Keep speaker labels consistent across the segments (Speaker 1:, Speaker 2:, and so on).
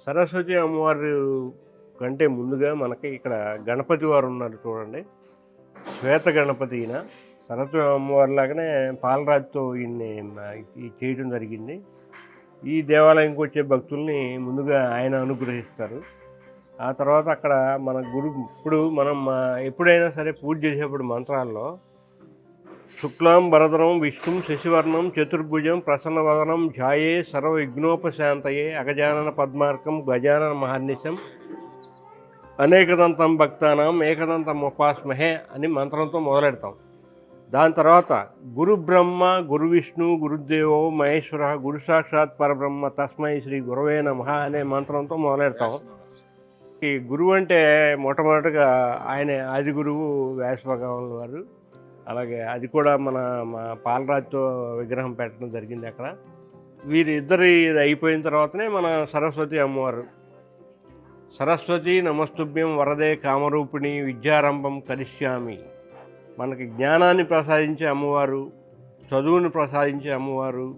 Speaker 1: సరస్వతి అమ్మవారు కంటే ముందుగా మనకి ఇక్కడ గణపతి వారు ఉన్నారు చూడండి. శ్వేత గణపతి ఈయన. సరస్వతి అమ్మవారి లాగానే పాలరాతితో ఈయన్ని చేయడం జరిగింది. ఈ దేవాలయంకి వచ్చే భక్తుల్ని ముందుగా ఆయన అనుగ్రహిస్తారు. ఆ తర్వాత అక్కడ మన ఇప్పుడు మనం ఎప్పుడైనా సరే పూజ చేసేప్పుడు మంత్రాల్లో శుక్లాం వరదరం విష్ణుం శశివర్ణం చతుర్భుజం ప్రసన్నవదనం ధ్యాయే సర్వవిఘ్నోపశాంతయే అగజానన పద్మార్కం గజానన మహర్నిశం అనేకదంతం భక్తానం ఏకదంతం ఉపాస్మహే అని మంత్రంతో మొదలెడతాం. దాని తర్వాత గురు బ్రహ్మ గురు విష్ణు గురుదేవో మహేశ్వర గురు సాక్షాత్ పరబ్రహ్మ తస్మై శ్రీ గురవే నమః అనే మంత్రంతో మొదలెడతాం. ఈ గురువు అంటే మొట్టమొదటిగా ఆయన ఆది గురువు వ్యాస భగవానుల వారు. అలాగే అది కూడా మన పాలరాతితో విగ్రహం పెట్టడం జరిగింది అక్కడ. వీరిద్దరి అయిపోయిన తర్వాతనే మన సరస్వతి అమ్మవారు. సరస్వతి నమస్తుభ్యం వరదే కామరూపిణి విద్యారంభం కరిష్యామి. మనకి జ్ఞానాన్ని ప్రసాదించే అమ్మవారు, చదువుని ప్రసాదించే అమ్మవారు,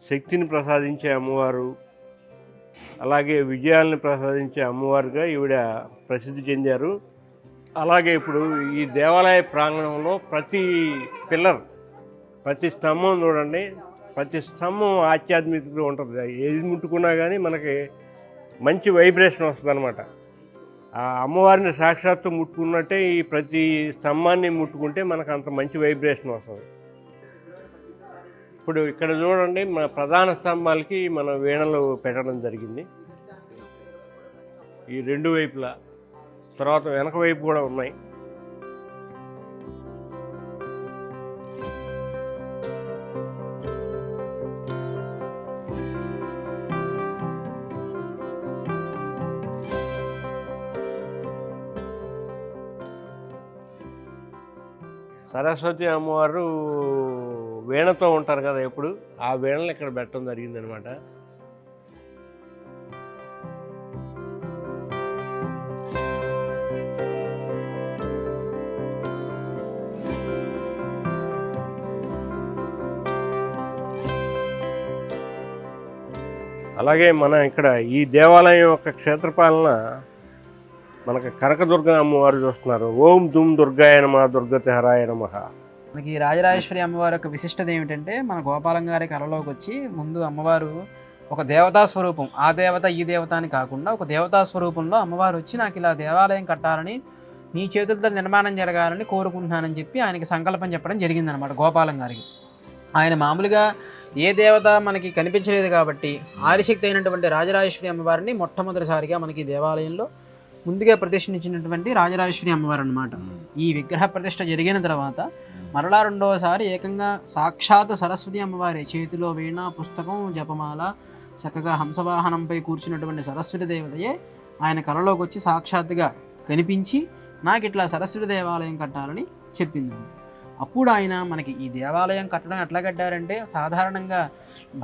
Speaker 1: శక్తిని ప్రసాదించే అమ్మవారు, అలాగే విజయాలను ప్రసాదించే అమ్మవారుగా ఈవిడ ప్రసిద్ధి చెందారు. అలాగే ఇప్పుడు ఈ దేవాలయ ప్రాంగణంలో ప్రతి పిల్లర్, ప్రతి స్తంభం చూడండి, ప్రతి స్తంభం ఆధ్యాత్మికతగా ఉంటుంది. ఏది ముట్టుకున్నా కానీ మనకి మంచి వైబ్రేషన్ వస్తుంది అనమాట. ఆ అమ్మవారిని సాక్షాత్తు ముట్టుకున్నట్టే ఈ ప్రతి స్తంభాన్ని ముట్టుకుంటే మనకు అంత మంచి వైబ్రేషన్ వస్తుంది. ఇప్పుడు ఇక్కడ చూడండి, మన ప్రధాన స్తంభాలకి మన వీణలు పెట్టడం జరిగింది ఈ రెండు వైపులా. తర్వాత వెనక వైపు కూడా ఉన్నాయి. సరస్వతి అమ్మవారు వీణతో ఉంటారు కదా ఎప్పుడు, ఆ వీణలు ఇక్కడ పెట్టడం జరిగిందనమాట. అలాగే మన ఇక్కడ ఈ దేవాలయం యొక్క క్షేత్రపాలన మనకి కనకదుర్గ అమ్మవారు చూస్తున్నారు. ఓం దుమ్ దుర్గాయ నమ దుర్గతి హరాయ నమ.
Speaker 2: మనకి రాజరాజేశ్వరి అమ్మవారి యొక్క విశిష్టత ఏమిటంటే, మన గోపాలం గారి కళలోకి వచ్చి ముందు అమ్మవారు ఒక దేవతా స్వరూపం, ఆ దేవత ఈ దేవత అని కాకుండా ఒక దేవతా స్వరూపంలో అమ్మవారు వచ్చి నాకు ఇలా దేవాలయం కట్టాలని, నీ చేతులతో నిర్మాణం జరగాలని కోరుకుంటున్నానని చెప్పి ఆయనకి సంకల్పం చెప్పడం జరిగిందనమాట గోపాలం గారికి. ఆయన మామూలుగా ఏ దేవత మనకి కనిపించలేదు కాబట్టి ఆదిశక్తి అయినటువంటి రాజరాజేశ్వరి అమ్మవారిని మొట్టమొదటిసారిగా మనకి దేవాలయంలో ముందుగా ప్రతిష్ఠించినటువంటి రాజరాజేశ్వరి అమ్మవారు అనమాట. ఈ విగ్రహ ప్రతిష్ఠ జరిగిన తర్వాత మరలా రెండవసారి ఏకంగా సాక్షాత్ సరస్వతి అమ్మవారి చేతిలో వీణ, పుస్తకం, జపమాల, చక్కగా హంసవాహనంపై కూర్చున్నటువంటి సరస్వతి దేవతయే ఆయన కళలోకి వచ్చి సాక్షాత్తుగా కనిపించి నాకు ఇట్లా సరస్వతి దేవాలయం కట్టాలని చెప్పింది. అప్పుడు ఆయన మనకి ఈ దేవాలయం కట్టడం ఎట్లా కట్టారంటే, సాధారణంగా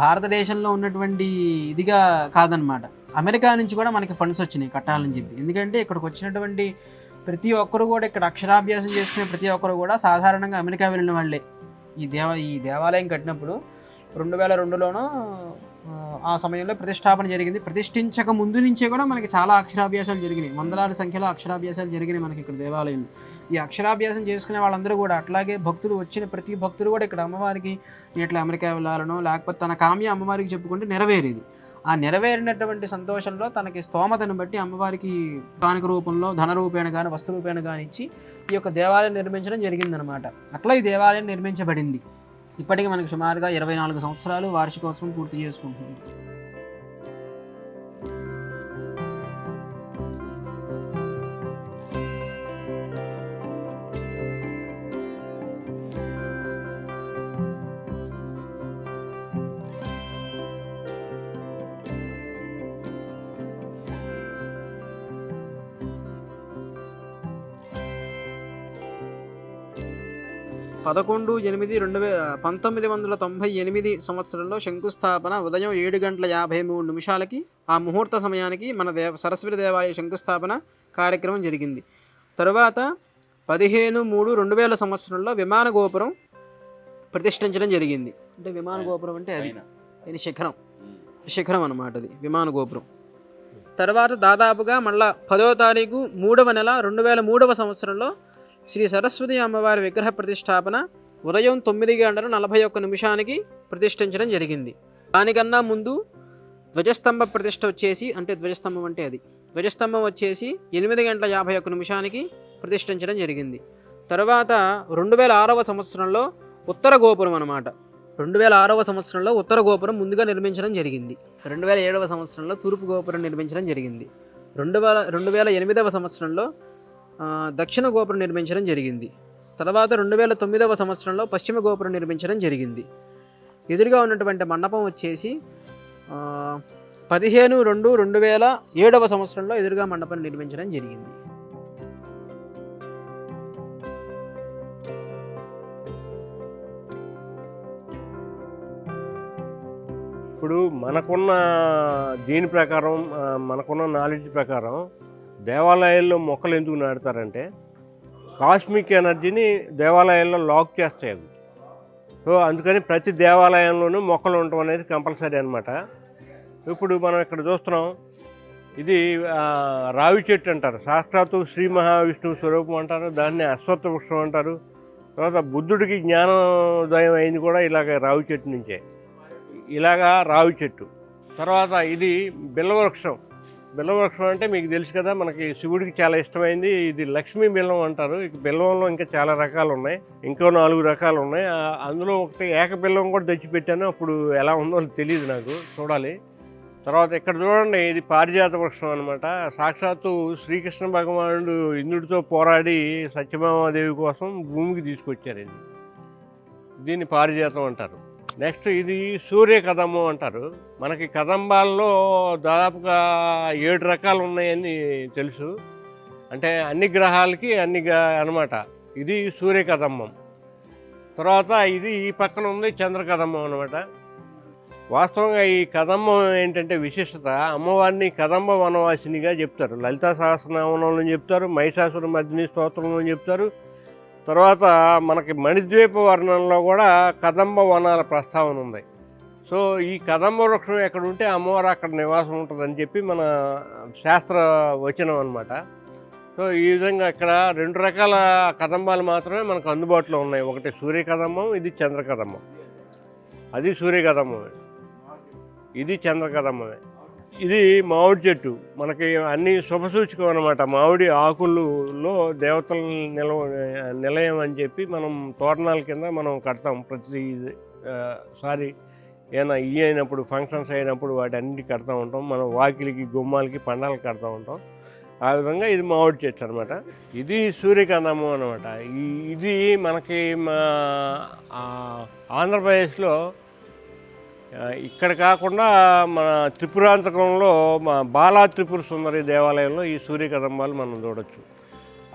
Speaker 2: భారతదేశంలో ఉన్నటువంటి ఇదిగా కాదనమాట. అమెరికా నుంచి కూడా మనకి ఫండ్స్ వచ్చినాయి కట్టాలని చెప్పి. ఎందుకంటే ఇక్కడికి వచ్చినటువంటి ప్రతి ఒక్కరు కూడా, ఇక్కడ అక్షరాభ్యాసం చేసుకునే ప్రతి ఒక్కరు కూడా సాధారణంగా అమెరికా వెళ్ళిన వాళ్ళే. ఈ దేవాలయం కట్టినప్పుడు 2002లోనో ఆ సమయంలో ప్రతిష్టాపన జరిగింది. ప్రతిష్ఠించక ముందు నుంచే కూడా మనకి చాలా అక్షరాభ్యాసాలు జరిగినాయి. వందలాది సంఖ్యలో అక్షరాభ్యాసాలు జరిగినాయి మనకి ఇక్కడ దేవాలయంలో. ఈ అక్షరాభ్యాసం చేసుకునే వాళ్ళందరూ కూడా, అట్లాగే భక్తులు వచ్చిన ప్రతి భక్తులు కూడా ఇక్కడ అమ్మవారికి ఇట్లా అమెరికా వెళ్ళాలనో లేకపోతే తన కామ్య అమ్మవారికి చెప్పుకుంటే నెరవేరేది. ఆ నెరవేరినటువంటి సంతోషంలో తనకి స్తోమతను బట్టి అమ్మవారికి కానుక రూపంలో ధన రూపేణ కానీ వస్తు రూపేణ కానీ ఇచ్చి ఈ యొక్క దేవాలయం నిర్మించడం జరిగిందనమాట. అట్లా ఈ దేవాలయం నిర్మించబడింది. ఇప్పటికీ మనకి సుమారుగా 24 సంవత్సరాలు వార్షికోత్సవం పూర్తి చేసుకుంటుంది. 11/8/1998 సంవత్సరంలో శంకుస్థాపన ఉదయం 7:53 ఆ ముహూర్త సమయానికి మన సరస్వతి దేవాలయ శంకుస్థాపన కార్యక్రమం జరిగింది. తరువాత 15/3/2000 సంవత్సరంలో విమాన గోపురం ప్రతిష్ఠించడం జరిగింది. అంటే విమాన గోపురం అంటే అది శిఖరం అన్నమాట, అది విమాన గోపురం. తర్వాత దాదాపుగా మళ్ళా 10వ తారీఖు 3వ నెల 2003 సంవత్సరంలో శ్రీ సరస్వతి అమ్మవారి విగ్రహ ప్రతిష్టాపన ఉదయం 9:41 ప్రతిష్ఠించడం జరిగింది. దానికన్నా ముందు ధ్వజస్తంభ ప్రతిష్ఠ వచ్చేసి, అంటే ధ్వజస్తంభం అంటే అది ధ్వజస్తంభం వచ్చేసి 8:51 ప్రతిష్ఠించడం జరిగింది. తర్వాత 2006 సంవత్సరంలో ఉత్తర గోపురం అన్నమాట. 2006 సంవత్సరంలో ఉత్తర గోపురం ముందుగా నిర్మించడం జరిగింది. 2007 సంవత్సరంలో తూర్పు గోపురం నిర్మించడం జరిగింది. 2008 సంవత్సరంలో దక్షిణ గోపురం నిర్మించడం జరిగింది. తర్వాత 2009 సంవత్సరంలో పశ్చిమ గోపురం నిర్మించడం జరిగింది. ఎదురుగా ఉన్నటువంటి మండపం వచ్చేసి 15/2/2007 సంవత్సరంలో ఎదురుగా మండపం నిర్మించడం జరిగింది.
Speaker 1: ఇప్పుడు మనకున్న దీని ప్రకారం, మనకున్న నాలెడ్జ్ ప్రకారం దేవాలయాల్లో మొక్కలు ఎందుకు నాటుతారంటే కాస్మిక్ ఎనర్జీని దేవాలయాల్లో లాక్ చేస్తాయి అవి. సో అందుకని ప్రతి దేవాలయంలోనూ మొక్కలు ఉండటం అనేది కంపల్సరీ అనమాట. ఇప్పుడు మనం ఇక్కడ చూస్తున్నాం, ఇది రావి చెట్టు అంటారు, సాక్షాత్తు శ్రీ మహావిష్ణువు స్వరూపం అంటారు, దాన్ని అశ్వత్థ వృక్షం అంటారు. తర్వాత బుద్ధుడికి జ్ఞానోదయం అయింది కూడా ఇలాగ రావి చెట్టు నుంచే, ఇలాగా రావి చెట్టు. తర్వాత ఇది బిల్వవృక్షం. బిల్వవృక్షం అంటే మీకు తెలుసు కదా, మనకి శివుడికి చాలా ఇష్టమైంది. ఇది లక్ష్మీ బిల్వం అంటారు. ఇక బిల్వంలో ఇంకా చాలా రకాలు ఉన్నాయి, ఇంకో 4 రకాలు ఉన్నాయి. అందులో ఒకటి ఏక బిల్వం కూడా తెచ్చిపెట్టాను, అప్పుడు ఎలా ఉందో తెలియదు నాకు, చూడాలి. తర్వాత ఇక్కడ చూడండి, ఇది పారిజాత వృక్షం అనమాట. సాక్షాత్తు శ్రీకృష్ణ భగవానుడు ఇంద్రుడితో పోరాడి సత్యభామాదేవి కోసం భూమికి తీసుకొచ్చారు. దీన్ని పారిజాతం అంటారు. నెక్స్ట్ ఇది సూర్య కదంబం అంటారు. మనకి కదంబాల్లో దాదాపుగా 7 రకాలు ఉన్నాయని తెలుసు, అంటే అన్ని గ్రహాలకి అన్ని అనమాట. ఇది సూర్య కదంబం. తర్వాత ఇది ఈ పక్కన ఉంది చంద్ర కదంబం అనమాట. వాస్తవంగా ఈ కదంబం ఏంటంటే విశిష్టత, అమ్మవారిని కదంబ వనవాసినిగా చెప్తారు. లలితా సహస్రనామంలో చెప్తారు, మహిషాసుర మర్దిని స్తోత్రంలో చెప్తారు. తర్వాత మనకి మణిద్వీప వర్ణంలో కూడా కదంబ వనాల ప్రస్తావన ఉంది. సో ఈ కదంబ వృక్షం ఎక్కడ ఉంటే అమ్మవారు అక్కడ నివాసం ఉంటుందని చెప్పి మన శాస్త్ర వచనం అనమాట. సో ఈ విధంగా ఇక్కడ 2 రకాల కదంబాలు మాత్రమే మనకు అందుబాటులో ఉన్నాయి. ఒకటి సూర్య కదంబం, ఇది చంద్ర కదంబం. అది సూర్య కదంబమే, ఇది చంద్ర కదంబమే. ఇది మామిడి చెట్టు, మనకి అన్ని శుభసూచకం అనమాట. మామిడి ఆకుల్లో దేవతల నిలయం అని చెప్పి మనం తోరణాల కింద మనం కడతాం. ప్రతిసారి ఏమైనా అయినప్పుడు, ఫంక్షన్స్ అయినప్పుడు వాటి అన్నిటి కడతా ఉంటాం. మనం వాకిలికి, గుమ్మాలకి, పండాలకి కడతా ఉంటాం. ఆ విధంగా ఇది మామిడి చెట్టు అనమాట. ఇది సూర్యకందము అనమాట. ఇది మనకి మా ఆంధ్రప్రదేశ్లో ఇక్కడ కాకుండా మన త్రిపురాంతకంలో మా బాలా త్రిపుర సుందరి దేవాలయంలో ఈ సూర్యకదంబాలు మనం చూడొచ్చు.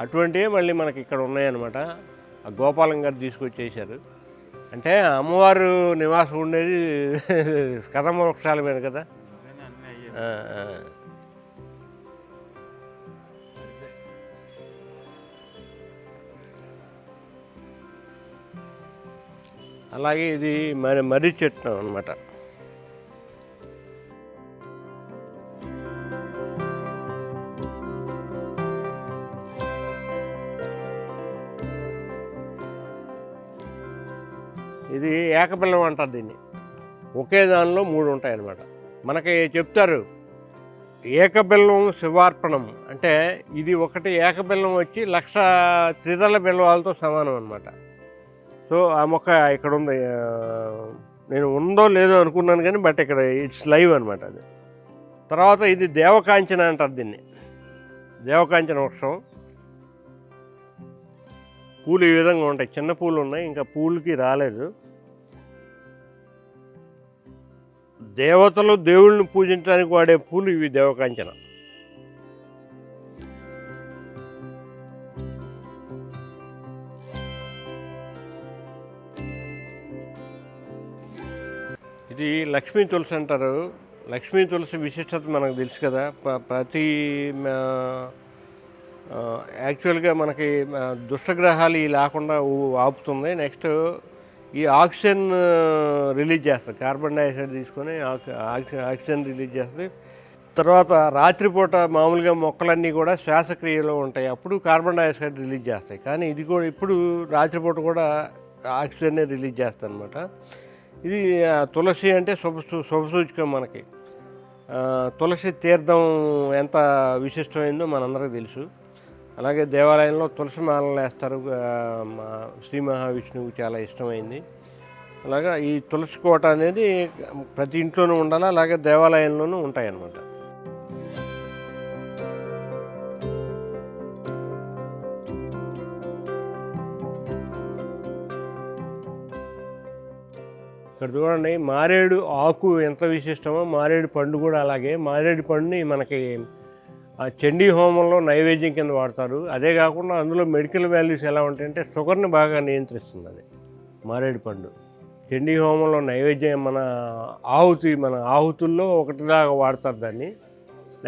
Speaker 1: అటువంటివి మళ్ళీ మనకి ఇక్కడ ఉన్నాయన్నమాట. ఆ గోపాలం గారు తీసుకొచ్చేసారు. అంటే అమ్మవారు నివాసం ఉండేది కదంబ వృక్షాల మీద కదా. అలాగే ఇది మర్రి చెట్టు అనమాట. ఇది ఏకబిల్లం అంటారు దీన్ని. ఒకే దానిలో 3 ఉంటాయి అన్నమాట. మనకి చెప్తారు ఏకబిల్వం శివార్పణం అంటే, ఇది ఒకటి ఏకబిల్లం వచ్చి 1,00,000 త్రిదళ బిల్వాలతో సమానం అనమాట. సో ఆ మొక్క ఇక్కడ ఉంది. నేను ఉందో లేదో అనుకున్నాను కానీ బట్ ఇక్కడ ఇట్స్ లైవ్ అనమాట అది. తర్వాత ఇది దేవకాంచన అంటారు దీన్ని. దేవకాంచన వృక్షం. పూలు ఈ విధంగా ఉంటాయి, చిన్న పూలు ఉన్నాయి, ఇంకా పూలకి రాలేదు. దేవతలు దేవుళ్ళని పూజించడానికి వాడే పూలు ఇవి దేవకాంచన. ఇది లక్ష్మీ తులసి అంటారు. లక్ష్మీ తులసి విశిష్టత మనకు తెలుసు కదా. ప్రతి యాక్చువల్గా మనకి దుష్టగ్రహాలు ఇవి లేకుండా ఆపుతుంది. నెక్స్ట్ ఈ ఆక్సిజన్ రిలీజ్ చేస్తుంది, కార్బన్ డైఆక్సైడ్ తీసుకొని ఆక్సిజన్ రిలీజ్ చేస్తుంది. తర్వాత రాత్రిపూట మామూలుగా మొక్కలన్నీ కూడా శ్వాసక్రియలో ఉంటాయి, అప్పుడు కార్బన్ డైఆక్సైడ్ రిలీజ్ చేస్తాయి. కానీ ఇది కూడా ఇప్పుడు రాత్రిపూట కూడా ఆక్సిజన్నే రిలీజ్ చేస్తుంది అనమాట. ఇది తులసి అంటే శుభసూచకం మనకి. తులసి తీర్థం ఎంత విశిష్టమైందో మనందరికీ తెలుసు. అలాగే దేవాలయంలో తులసి మాలను వేస్తారు. శ్రీ మహావిష్ణువుకి చాలా ఇష్టమైంది. అలాగా ఈ తులసి కోట అనేది ప్రతి ఇంట్లోనూ ఉండాలి, అలాగే దేవాలయంలోనూ ఉంటాయన్నమాట. ఇక్కడ చూడండి, మారేడు ఆకు ఎంత విశిష్టమో మారేడు పండు కూడా అలాగే. మారేడు పండుని మనకి చండీ హోమంలో నైవేద్యం కింద వాడతారు. అదే కాకుండా అందులో మెడికల్ వాల్యూస్ ఎలా ఉంటాయంటే షుగర్ని బాగా నియంత్రిస్తుంది అది మారేడు పండు. చండీ హోమంలో నైవేద్యం మన ఆహుతుల్లో ఒకటిలాగా వాడతారు దాన్ని.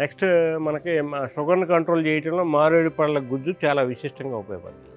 Speaker 1: నెక్స్ట్ మనకి షుగర్ని కంట్రోల్ చేయడంలో మారేడు పళ్ళ గుజ్జు చాలా విశిష్టంగా ఉపయోగపడుతుంది.